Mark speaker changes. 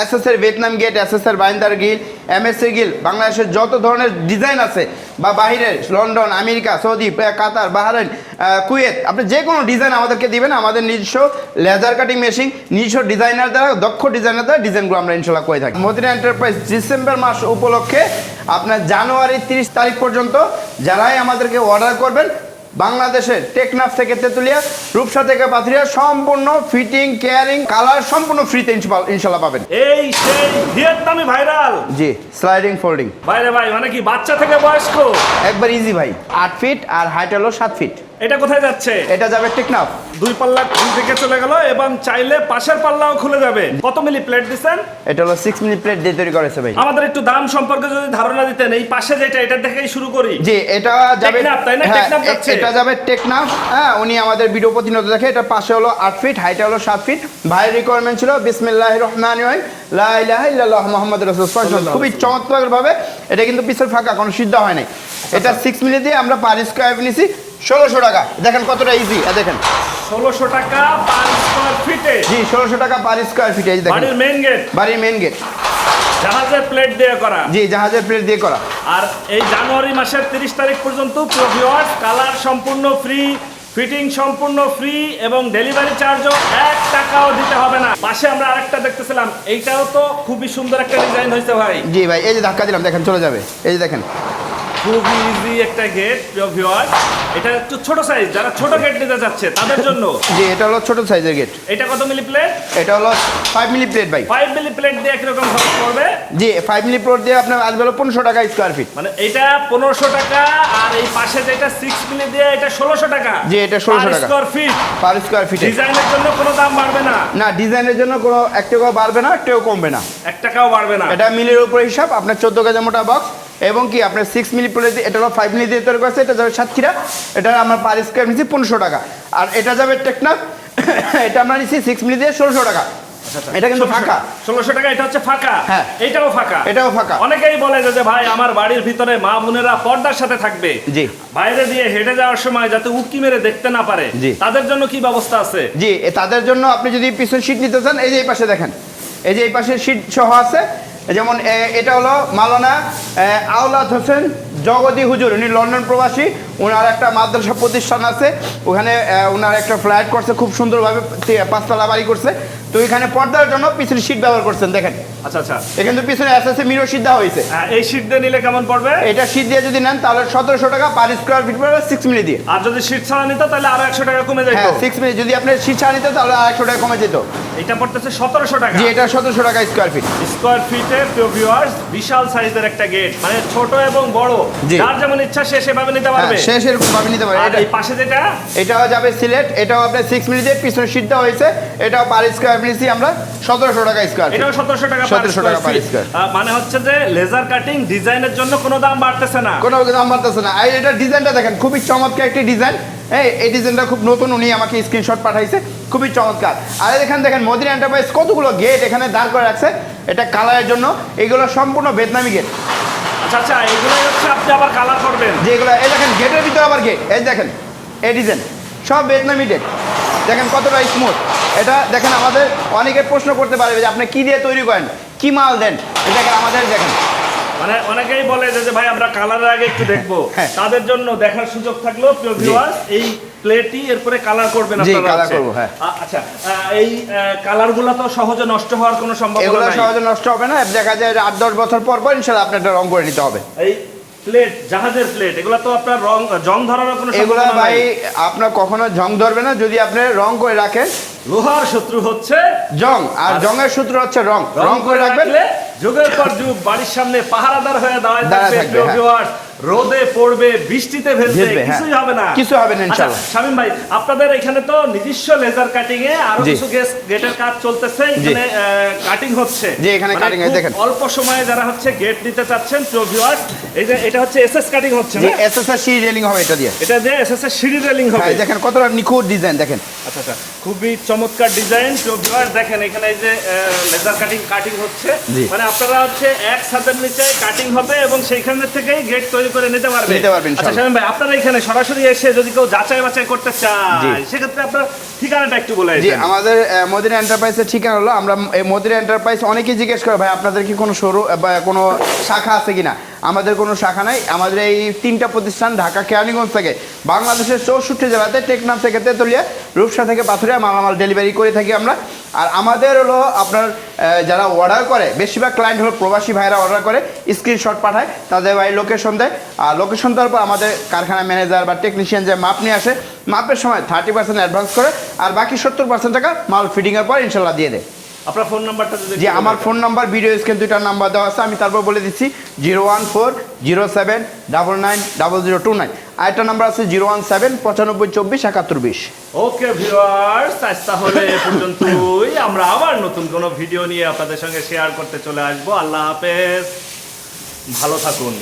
Speaker 1: এসএসের Vietnam gate, এসএসের বাইন্দার গিল, এমএসসি গিল, বাংলাদেশের যত ধরনের ডিজাইন আছে বা বাইরের London, America, Saudi, Qatar, Bahrain, Kuwait, আপনি যে কোনো ডিজাইন আমাদেরকে দিবেন। আমাদের নিজস্ব লেজার কাটিং মেশিন, নিজস্ব ডিজাইনার দ্বারা, দক্ষ ডিজাইনার দ্বারা ডিজাইনগুলো আমরা ইনশাল্লাহ করে থাকি। মদিনা এন্টারপ্রাইজ ডিসেম্বর মাস উপলক্ষে আপনার জানুয়ারি 30 তারিখ পর্যন্ত যারাই আমাদেরকে অর্ডার করবেন, বাংলাদেশের টেকনাফ থেকে তেতুলিয়া, রূপসা থেকে পাথুরিয়া সম্পূর্ণ ফিটিং, কেয়ারিং, কালার সম্পূর্ণ ফ্রিতে ইনশাল্লাহ পাবেন।
Speaker 2: এই সেই ভিয়েতনামি ভাইরাল।
Speaker 1: জি, স্লাইডিং ফোল্ডিং।
Speaker 2: বাইরে ভাই মানে কি বাচ্চা থেকে বয়স্ক?
Speaker 1: একবার ইজি ভাই। 8 ফিট আর হাইট হলো 7 ফিট।
Speaker 2: এটা কোথায় যাচ্ছে?
Speaker 1: এটা যাবে টেকনাফ।
Speaker 2: 2 পাল্লা থেকে চলে গেল এবং চাইলে পাশের পাল্লাও খুলে যাবে। কত মিলি প্লেট দিচ্ছেন?
Speaker 1: এটা হলো 6 মিলি প্লেট দিয়ে তৈরি করেছে ভাই।
Speaker 2: আমাদের একটু দাম সম্পর্কে যদি ধারণা দিতেন। এই পাশে যেটা, এটা থেকেই শুরু করি।
Speaker 1: জি, এটা যাবে
Speaker 2: টেকনাফ, তাই না? টেকনাফ যাচ্ছে।
Speaker 1: এটা যাবে টেকনাফ। হ্যাঁ, উনি আমাদের ভিডিও প্রতিনিয়ত দেখে। এটা পাশে হলো 8 ফিট, হাইট হলো 7 ফিট। ভাইয়ের রিকোয়ারমেন্ট ছিল বিসমিল্লাহির রহমানির রহিম, লা ইলাহা ইল্লাল্লাহ মুহাম্মাদুর রাসূলুল্লাহ। খুবই চমৎকার ভাবে এটা কিন্তু পিছের ফাঁকা, কোনো সিদ্ধ হয় নাই। এটা 6 মিলি দিয়ে আমরা পার স্কয়ার নিছি 1600 টাকা। দেখেন কতটা ইজি। দেখেন
Speaker 2: 1600 টাকা পার স্কয়ার ফিটে।
Speaker 1: জি, 1600 টাকা পার স্কয়ার ফিটে। এই দেখেন
Speaker 2: বাড়ির মেইন গেট।
Speaker 1: বাড়ির মেইন গেট।
Speaker 2: জাহাজের প্লেট দিয়ে করা।
Speaker 1: জি, জাহাজের প্লেট দিয়ে করা।
Speaker 2: আর এই জানুয়ারি মাসের 30 তারিখ পর্যন্ত প্রিয় ভিউয়ার্স, কালার সম্পূর্ণ ফ্রি, ফিটিং সম্পূর্ণ ফ্রি এবং ডেলিভারি চার্জও 1 টাকাও দিতে হবে না। পাশে আমরা আরেকটা দেখতেছিলাম, এইটাও তো খুবই সুন্দর একটা ডিজাইন হয়েছে ভাই।
Speaker 1: জি ভাই, এই যে ধাক্কা দিলাম, দেখেন চলে যাবে। এই যে দেখেন
Speaker 2: খুবই ইজি একটা গেট প্রিয় ভিউয়ার্স। এটা একটু ছোট সাইজ, যারা ছোট গেট নিতে যাচ্ছে তাদের জন্য।
Speaker 1: জি, এটা হলো ছোট সাইজের গেট।
Speaker 2: এটা কত মিলি প্লেট?
Speaker 1: এটা হলো 5 মিলি প্লেট ভাই।
Speaker 2: 5 মিলি প্লেট দিয়ে একরকম খরচ পড়বে।
Speaker 1: জি, 5 মিলি প্লেট দিয়ে আপনার আসবে হলো 1500 টাকা স্কয়ার ফিট।
Speaker 2: মানে এটা 1500 টাকা আর এই পাশে যেটা 6 মিলি দিয়ে এটা 1600 টাকা।
Speaker 1: জি, এটা 1600 টাকা
Speaker 2: square feet.
Speaker 1: Per square feet.
Speaker 2: ডিজাইনের জন্য কোনো দাম বাড়বে না।
Speaker 1: না, ডিজাইনের জন্য কোনো 1 টাকাও বাড়বে না, 1 টাকাও কমবে না।
Speaker 2: 1 টাকাও বাড়বে না।
Speaker 1: এটা মিলির উপর হিসাব। আপনার 14 কেজি মোটা বক্স এবং কি আপনার 6 মিলি প্লেট দিয়ে, এটা হলো 5 মিলি দিয়ে তৈরি করেছে। এটা যাবে সাতক্ষীরা। এটা আমরা পার স্কয়ার নিচ্ছি 1500 টাকা। আর এটা যাবে টেকনাফ। এটা আমরা নিচ্ছি 6 মিলি দিয়ে 1600 টাকা। এটা কিন্তু ফাঁকা।
Speaker 2: 1600 টাকা। এটা হচ্ছে ফাঁকা।
Speaker 1: হ্যাঁ,
Speaker 2: এটাও ফাঁকা।
Speaker 1: এটাও ফাঁকা।
Speaker 2: অনেকেই বলে যে ভাই আমার বাড়ির ভিতরে মা বোনেরা পর্দার সাথে থাকবে,
Speaker 1: জি,
Speaker 2: বাইরে দিয়ে হেঁটে যাওয়ার সময় যাতে উকি মেরে দেখতে না পারে,
Speaker 1: জি,
Speaker 2: তাদের জন্য কি ব্যবস্থা আছে?
Speaker 1: জি, তাদের জন্য আপনি যদি পিছন সিট নিতে চান, এই যে এই পাশে দেখেন, এই যে এই পাশে সিট সহ আছে। যেমন এটা হলো মাওলানা আওলাদ হোসেন জগদী হুজুর, উনি লন্ডন প্রবাসী। ওনার একটা মাদ্রাসা প্রতিষ্ঠান আছে, ওখানে ওনার একটা ফ্ল্যাট করছে, খুব সুন্দরভাবে 5 তলা বাড়ি করছে। তো এখানে পর্দার জন্য পিছনে সিট ব্যবহার করছেন। দেখেন,
Speaker 2: আচ্ছা আচ্ছা,
Speaker 1: এখানে পিছনে এসএসএ মিরর সিট দেওয়া হয়েছে।
Speaker 2: এই সিট দিয়ে নিলে কেমন পড়বে?
Speaker 1: এটা সিট দিয়ে যদি নেন তাহলে 1700 টাকা পার স্কয়ার ফিট পড়বে 6 মিলি দিয়ে।
Speaker 2: আর যদি সিট ছাড়া নিত তাহলে আরো 100 টাকা কমে যেত।
Speaker 1: হ্যাঁ, 6 মিলি যদি আপনি সিট ছাড়া নিতেন তাহলে 100 টাকা কমে যেত।
Speaker 2: এটা পড়তেছে 1700 টাকা।
Speaker 1: জি, এটা 1700 টাকা স্কয়ার ফিট।
Speaker 2: স্কয়ার ফিটে প্রিয় ভিউয়ার্স বিশাল সাইজের একটা গেট, মানে ছোট এবং বড়, যার যেমন ইচ্ছা সে সেভাবে নিতে পারবে।
Speaker 1: সে সেরকম ভাবে নিতে পারবে।
Speaker 2: এটা এই পাশে যেটা,
Speaker 1: এটাও যাবে সিলেট। এটাও আপনার 6 মিলি দিয়ে পিছনে সিট দেওয়া হয়েছে। এটাও পার স্কয়ার ফিট আমরা 1700 টাকা স্কয়ার ফিট।
Speaker 2: এটাও 1700 টাকা
Speaker 1: 1700 টাকা পার স্কয়ার।
Speaker 2: মানে হচ্ছে যে লেজার কাটিং ডিজাইনের জন্য কোনো দাম বাড়তেছে না,
Speaker 1: কোনো দাম বাড়তেছে না। আর এটা ডিজাইনটা দেখেন, খুবই চমৎকার একটি ডিজাইন। এই ডিজাইনটা খুব নতুন, উনি আমাকে স্ক্রিনশট পাঠাইছে, খুবই চমৎকার। আর এখানে দেখেন মদিনা এন্টারপ্রাইজ কতগুলো গেট এখানে দাঁড় করে রাখছে এটা কালারের জন্য। এগুলো সম্পূর্ণ ভিয়েতনামি গেট।
Speaker 2: আচ্ছা আচ্ছা, এগুলো হচ্ছে আপনি আবার কালার করবেন
Speaker 1: যেগুলো, এই দেখেন গেটের ভিতরে আবার গেট, এই দেখেন এই ডিজাইন সব ভিয়েতনামি গেট। দেখেন কতটা স্মুথ। এটা দেখেন, আমাদের অনেকে প্রশ্ন করতে পারবে যে আপনি কি দিয়ে তৈরি করেন, কি মাল দেন। দেখেন আমাদের, দেখেন
Speaker 2: মানে অনেকেই বলে যে ভাই আমরা কালারের আগে একটু দেখবো, তাদের জন্য দেখার সুযোগ থাকলো প্রিয় ভিউয়ার্স। এই প্লেটই এরপরে কালার করবেন আপনারা।
Speaker 1: জি, কালার করব। হ্যাঁ,
Speaker 2: আচ্ছা, এই কালারগুলো তো সহজে নষ্ট হওয়ার কোনো সম্ভাবনা নাই।
Speaker 1: এগুলো সহজে নষ্ট হবে না। দেখা যায় 8-10 বছর পর পর ইনশাআল্লাহ আপনার এটা রং করে নিতে হবে।
Speaker 2: এই প্লেট, জাহাজের প্লেট, এগুলো তো আপনার জং ধরার কোনো
Speaker 1: এগুলো
Speaker 2: সম্ভাবনা নাই।
Speaker 1: ভাই আপনার কখনো জং ধরবে না যদি আপনি রং করে রাখেন।
Speaker 2: লোহার শত্রু হচ্ছে
Speaker 1: জং, আর জংয়ের সূত্র হচ্ছে রং। রং করে রাখবেন,
Speaker 2: যুগের পর যুগ বাড়ির সামনে পাহারাদার হয়ে দাঁড়ায় থাকবে। রোদে পড়বে, বৃষ্টিতে ভেজবে, কিছুই হবে না,
Speaker 1: কিছু হবে না ইনশাআল্লাহ।
Speaker 2: শামীম ভাই, আপনাদের এখানে তো নিজস্ব লেজার কাটিং এ আরো কিছু গেটের কাজ চলতেছে, এখানে কাটিং হচ্ছে।
Speaker 1: যে এখানে কাটিং এ দেখেন
Speaker 2: অল্প সময়ে যারা হচ্ছে গেট দিতে চাচ্ছেন প্রিয় ভিউয়ার্স, এই যে এটা হচ্ছে এসএস কাটিং হচ্ছে না?
Speaker 1: এসএস এর সিঁড়ি রেলিং হবে এটা দিয়ে।
Speaker 2: এটা দিয়ে এসএস এর সিঁড়ি রেলিং হবে।
Speaker 1: দেখেন কতটা নিখুঁত ডিজাইন দেখেন।
Speaker 2: আচ্ছা আচ্ছা, খুবই চমৎকার ডিজাইন প্রিয় ভিউয়ার্স। দেখেন এখানে এই যে লেজার কাটিং হচ্ছে, মানে আপনারা হচ্ছে এক ছাদের নিচে কাটিং হবে এবং সেইখান থেকেই গেট তৈরি ডেলিভারি করে নিতে পারবে।
Speaker 1: নিতে পারবেন,
Speaker 2: আচ্ছা
Speaker 1: ইনশাআল্লাহ।
Speaker 2: শামীম ভাই, আপনারা এখানে সরাসরি এসে যদি কেউ যাচাই বাছাই করতে
Speaker 1: জি।
Speaker 2: চায় সেক্ষেত্রে আপনার ঠিকানাটা একটু বলে
Speaker 1: জি,
Speaker 2: দিন।
Speaker 1: আমাদের মদিনা এন্টারপ্রাইজের ঠিকানা হলো, আমরা এই মদিনা এন্টারপ্রাইজ অনেকেই জিজ্ঞেস করে ভাই আপনাদের কি কোনো শোরুম বা কোনো শাখা আছে কিনা। আমাদের কোনো শাখা নাই। আমাদের এই 3টা প্রতিষ্ঠান ঢাকা কেরানীগঞ্জ থেকে বাংলাদেশের 64 জেলাতে, টেকনাফ থেকে তেতুলিয়া, রূপসা থেকে পাথুরিয়া মালামাল ডেলিভারি করে থাকি আমরা। আর আমাদের হলো আপনার যারা অর্ডার করে, বেশিরভাগ ক্লায়েন্ট হলো প্রবাসী ভাইরা অর্ডার করে, স্ক্রিনশট পাঠায়, তাদের বাড়ি লোকেশন দেয়। আর লোকেশন দেওয়ার পর আমাদের কারখানা ম্যানেজার বা টেকনিশিয়ান যে মাপ নিয়ে আসে, মাপের সময় 30% অ্যাডভান্স করে আর বাকি 70% টাকা মাল ফিটিংয়ের পর ইনশাল্লাহ দিয়ে দেয়।
Speaker 2: আপনার ফোন নাম্বারটা যদি
Speaker 1: জি, আমার ফোন নাম্বার ভিডিও স্ক্রিন 2টার নাম্বার দেওয়া আছে, আমি তারপর বলে দিচ্ছি 01407990029। আরেকটা নাম্বার আছে 01795247120।
Speaker 2: ওকে ভিউয়ার্স, আজ তাহলে এ পর্যন্তই। আমরা আবার নতুন কোনো ভিডিও নিয়ে আপনাদের সঙ্গে শেয়ার করতে চলে আসবো। আল্লাহ হাফেজ, ভালো থাকুন।